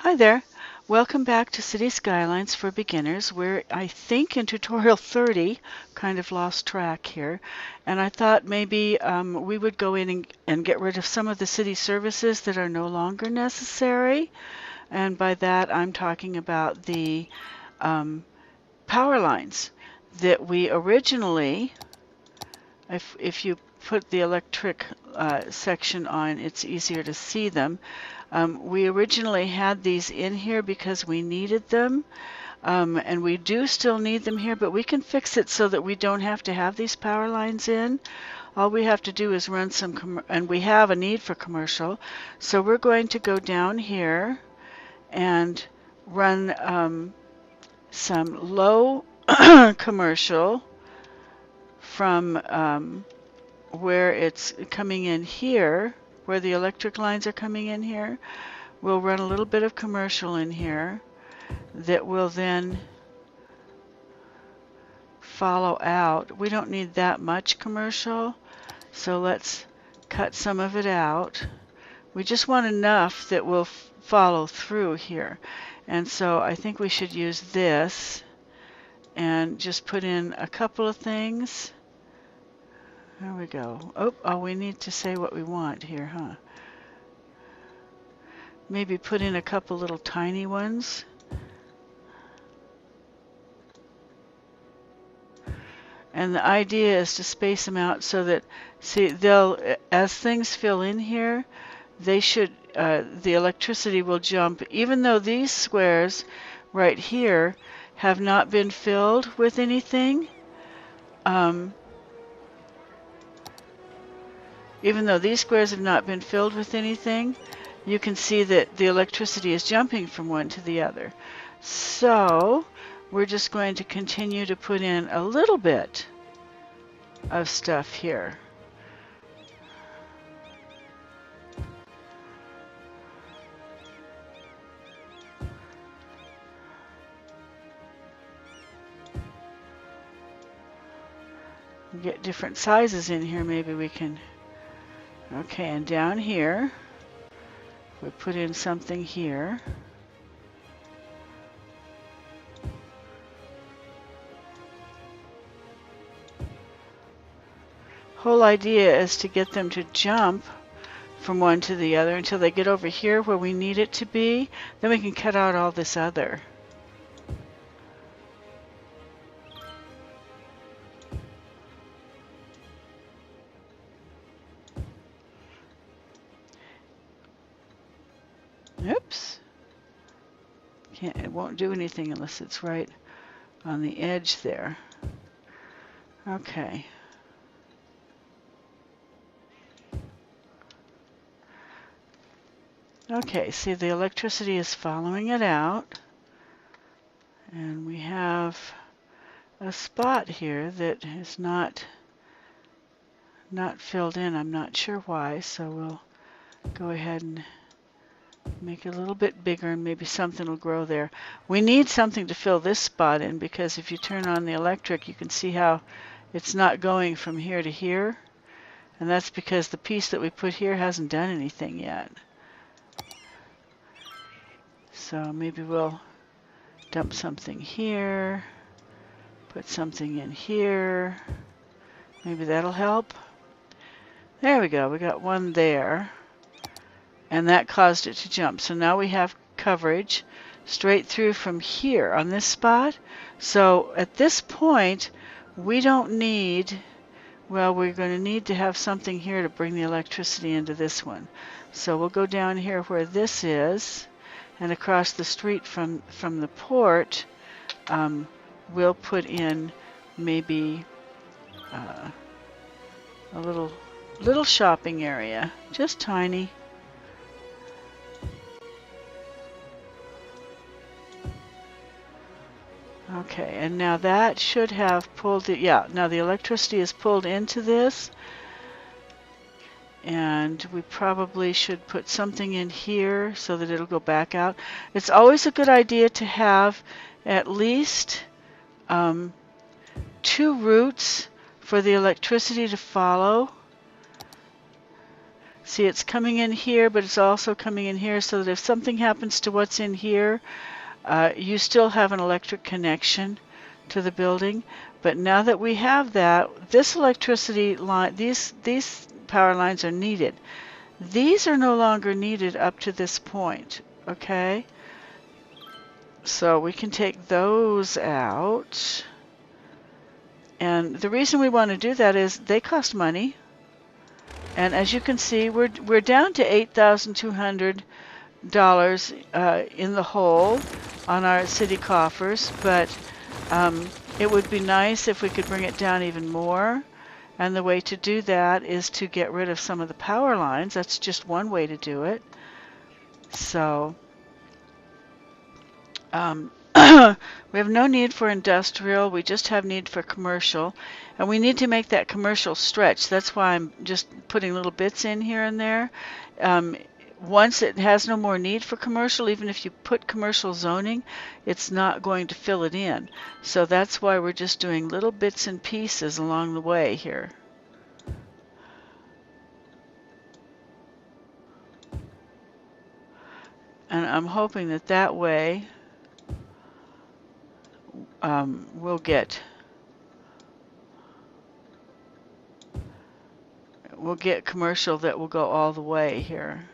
Hi there. Welcome back to City Skylines for Beginners. We're, I think, in tutorial 30, kind of lost track here. And I thought maybe we would go in and get rid of some of the city services that are no longer necessary. And by that, I'm talking about the power lines that we originally, if you put the electric section on, it's easier to see them. We originally had these in here because we needed them, and we do still need them here, but we can fix it so that we don't have to have these power lines in. All we have to do is run some, and we have a need for commercial, so we're going to go down here and run some low commercial from where it's coming in here, where the electric lines are coming in here. We'll run a little bit of commercial in here that will then follow out. We don't need that much commercial, so let's cut some of it out. We just want enough that will follow through here. And so I think we should use this and just put in a couple of things. There we go. Oh, we need to say what we want here, huh? Maybe put in a couple little tiny ones. And the idea is to space them out so that, see, they'll, as things fill in here, they should, the electricity will jump, even though these squares right here have not been filled with anything. Even though these squares have not been filled with anything, you can see that the electricity is jumping from one to the other. So we're just going to continue to put in a little bit of stuff here. Get different sizes in here, maybe we can. Okay, and down here, we put in something here. Whole idea is to get them to jump from one to the other until they get over here where we need it to be. Then we can cut out all this other. Oops. It won't do anything unless it's right on the edge there. Okay. Okay, see, the electricity is following it out. And we have a spot here that is not filled in. I'm not sure why, so we'll go ahead and make it a little bit bigger and maybe something will grow there. We need something to fill this spot in because if you turn on the electric, you can see how it's not going from here to here. And that's because the piece that we put here hasn't done anything yet. So maybe we'll dump something here, put something in here. Maybe that'll help. There we go. We got one there. And that caused it to jump. So now we have coverage straight through from here on this spot. So at this point, we don't need, well, we're going to need to have something here to bring the electricity into this one. So we'll go down here where this is, and across the street from the port, we'll put in maybe a little shopping area, just tiny. Okay, and now that should have pulled it, yeah, now the electricity is pulled into this, and we probably should put something in here so that it'll go back out. It's always a good idea to have at least 2 routes for the electricity to follow. See, it's coming in here, but it's also coming in here, so that if something happens to what's in here, you still have an electric connection to the building. But now that we have that, this electricity line, these power lines are needed. These are no longer needed up to this point, okay? So we can take those out. And the reason we want to do that is they cost money. And as you can see, we're down to $8,200 in the hole on our city coffers, but it would be nice if we could bring it down even more. And the way to do that is to get rid of some of the power lines. That's just one way to do it. So we have no need for industrial, we just have need for commercial. And we need to make that commercial stretch. That's why I'm just putting little bits in here and there. Once it has no more need for commercial, even if you put commercial zoning, it's not going to fill it in. So that's why we're just doing little bits and pieces along the way here. And I'm hoping that that way we'll get commercial that will go all the way here.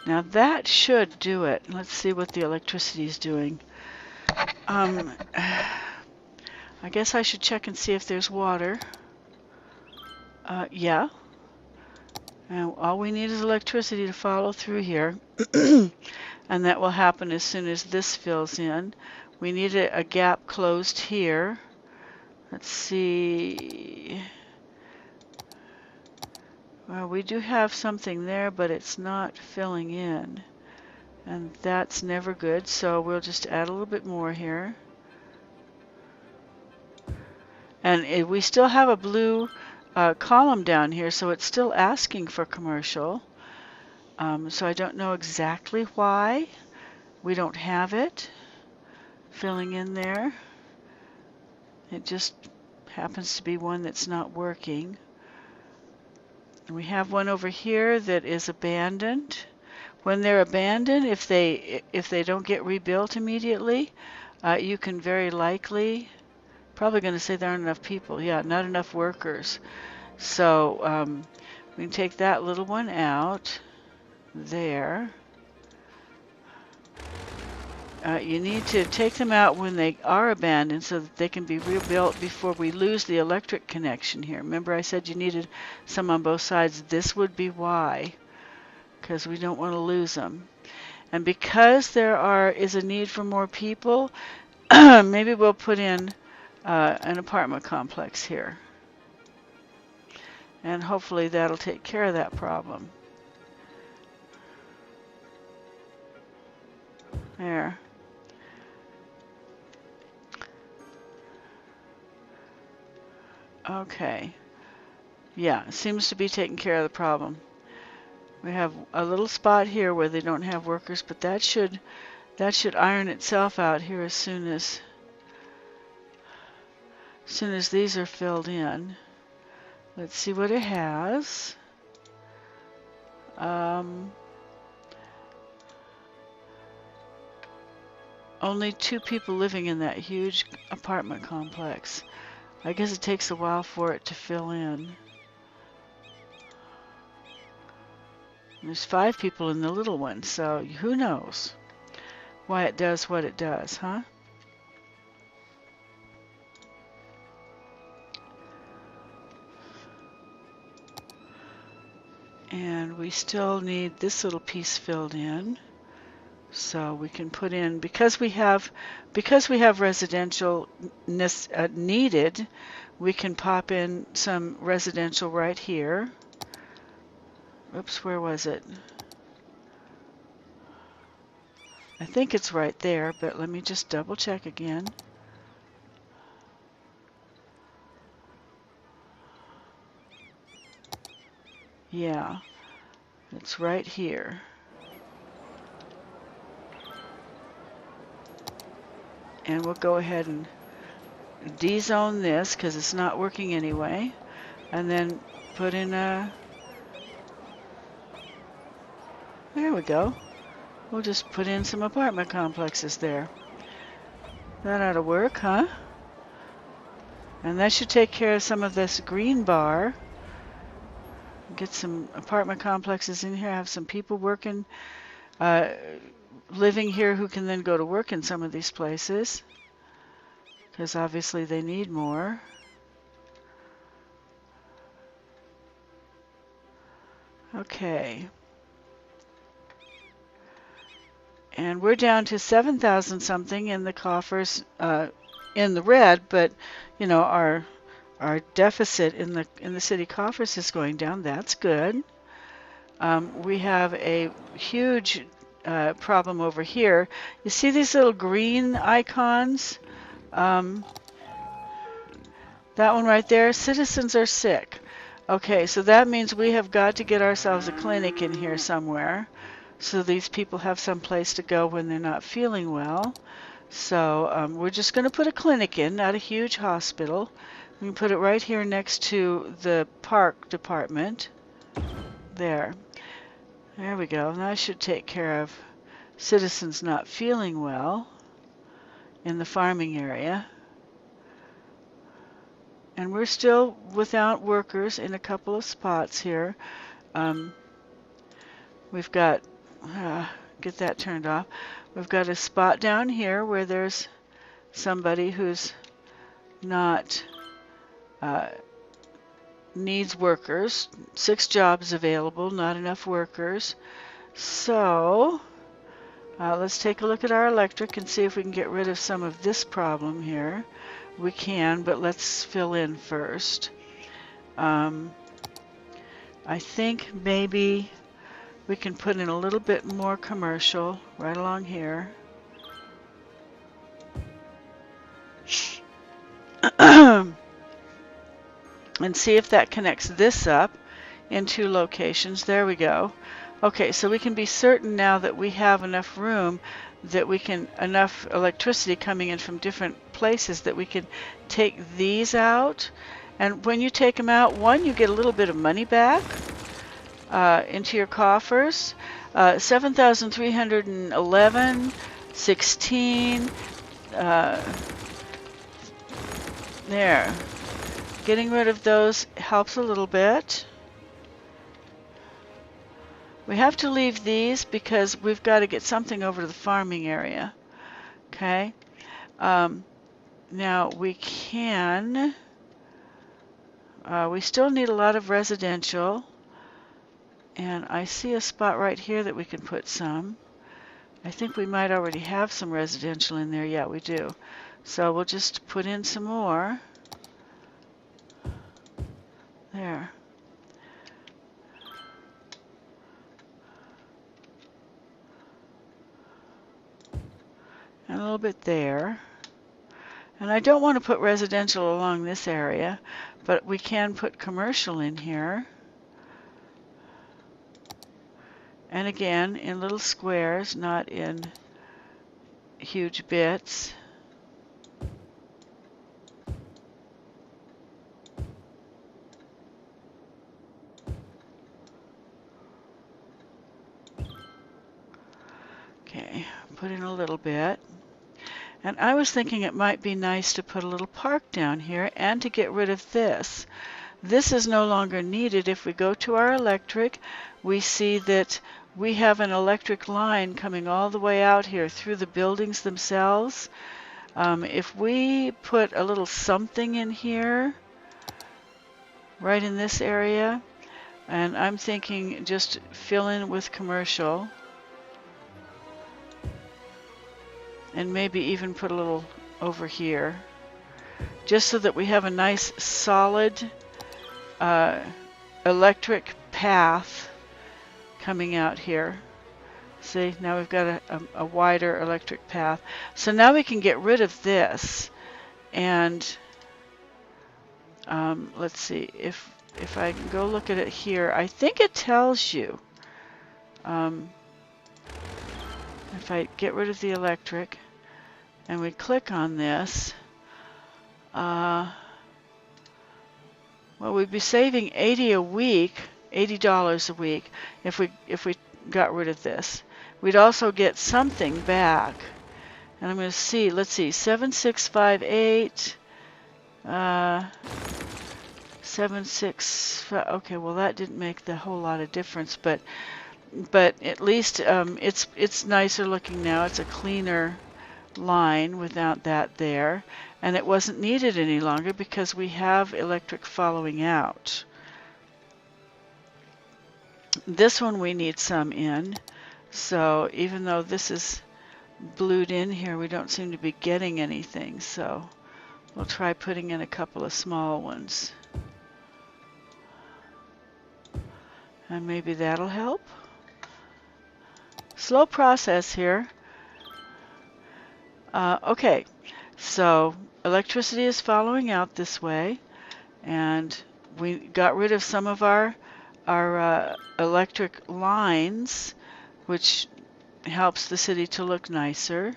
Now that should do it. Let's see what the electricity is doing. I guess I should check and see if there's water. Yeah. And all we need is electricity to follow through here. And that will happen as soon as this fills in. We need a gap closed here. Let's see. Well, we do have something there, but it's not filling in. And that's never good, so we'll just add a little bit more here. And we still have a blue column down here, so it's still asking for commercial. So I don't know exactly why we don't have it filling in there. It just happens to be one that's not working. And we have one over here that is abandoned. When they're abandoned, if they don't get rebuilt immediately, you can very likely, probably going to say there aren't enough people. Yeah, not enough workers. So we can take that little one out there. You need to take them out when they are abandoned so that they can be rebuilt before we lose the electric connection here. Remember I said you needed some on both sides? This would be why, because we don't want to lose them. And because there is a need for more people, maybe we'll put in an apartment complex here. And hopefully that'll take care of that problem. There. Okay. Yeah, it seems to be taking care of the problem. We have a little spot here where they don't have workers, but that should iron itself out here as soon as these are filled in. Let's see what it has. Only 2 people living in that huge apartment complex. I guess it takes a while for it to fill in. There's 5 people in the little one, so who knows why it does what it does, huh? And we still need this little piece filled in. So we can put in, because we have residential needed, we can pop in some residential right here. Oops, where was it? I think it's right there, but let me just double check again. Yeah, it's right here. And we'll go ahead and dezone this because it's not working anyway. And then put in a... There we go. We'll just put in some apartment complexes there. That ought to work, huh? And that should take care of some of this green bar. Get some apartment complexes in here, have some people working, living here who can then go to work in some of these places, because obviously they need more. Okay. And we're down to 7,000 something in the coffers, in the red, but you know, our deficit in the city coffers is going down. That's good. We have a huge problem over here. You see these little green icons? That one right there, citizens are sick. Okay, so that means we have got to get ourselves a clinic in here somewhere, so these people have some place to go when they're not feeling well. So we're just going to put a clinic in, not a huge hospital. We can put it right here next to the park department. There. There we go. That should take care of citizens not feeling well in the farming area. And we're still without workers in a couple of spots here. We've got, get that turned off. We've got a spot down here where there's somebody who's not, needs workers. 6 jobs available, not enough workers. So, let's take a look at our electric and see if we can get rid of some of this problem here. We can, but let's fill in first. I think maybe we can put in a little bit more commercial right along here. And see if that connects this up in 2 locations. There we go. Okay, so we can be certain now that we have enough room, that we can, enough electricity coming in from different places, that we can take these out. And when you take them out, one, you get a little bit of money back into your coffers. 7,311, 16, there. Getting rid of those helps a little bit. We have to leave these because we've got to get something over to the farming area. Okay. Now we can, we still need a lot of residential. And I see a spot right here that we can put some. I think we might already have some residential in there. Yeah, we do. So we'll just put in some more. There. And a little bit there. And I don't want to put residential along this area, but we can put commercial in here. And again, in little squares, not in huge bits. Okay, put in a little bit. And I was thinking it might be nice to put a little park down here and to get rid of this. This is no longer needed. If we go to our electric, we see that we have an electric line coming all the way out here through the buildings themselves. If we put a little something in here, right in this area, and I'm thinking just fill in with commercial, and maybe even put a little over here, just so that we have a nice solid electric path coming out here. See, now we've got a wider electric path. So now we can get rid of this, and let's see, if if I can go look at it here, I think it tells you. If I get rid of the electric and we click on this, well, we'd be saving $80 a week if we got rid of this. We'd also get something back. And I'm going to see, let's see, 7658, 765, okay, well that didn't make the whole lot of difference, but at least it's nicer looking now. It's a cleaner line without that there, and it wasn't needed any longer because we have electric following out. This one we need some in, so even though this is blued in here, we don't seem to be getting anything, so we'll try putting in a couple of small ones, and maybe that'll help. Slow process here. Okay, so electricity is following out this way, and we got rid of some of our electric lines, which helps the city to look nicer.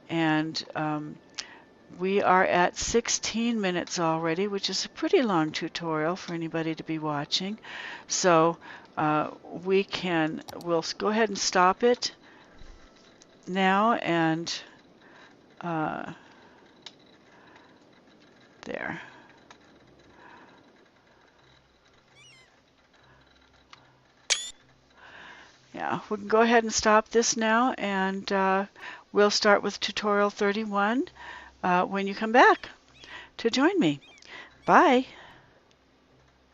And we are at 16 minutes already, which is a pretty long tutorial for anybody to be watching. So we'll go ahead and stop it now, and there. Yeah, we can go ahead and stop this now, and we'll start with tutorial 31 when you come back to join me. Bye.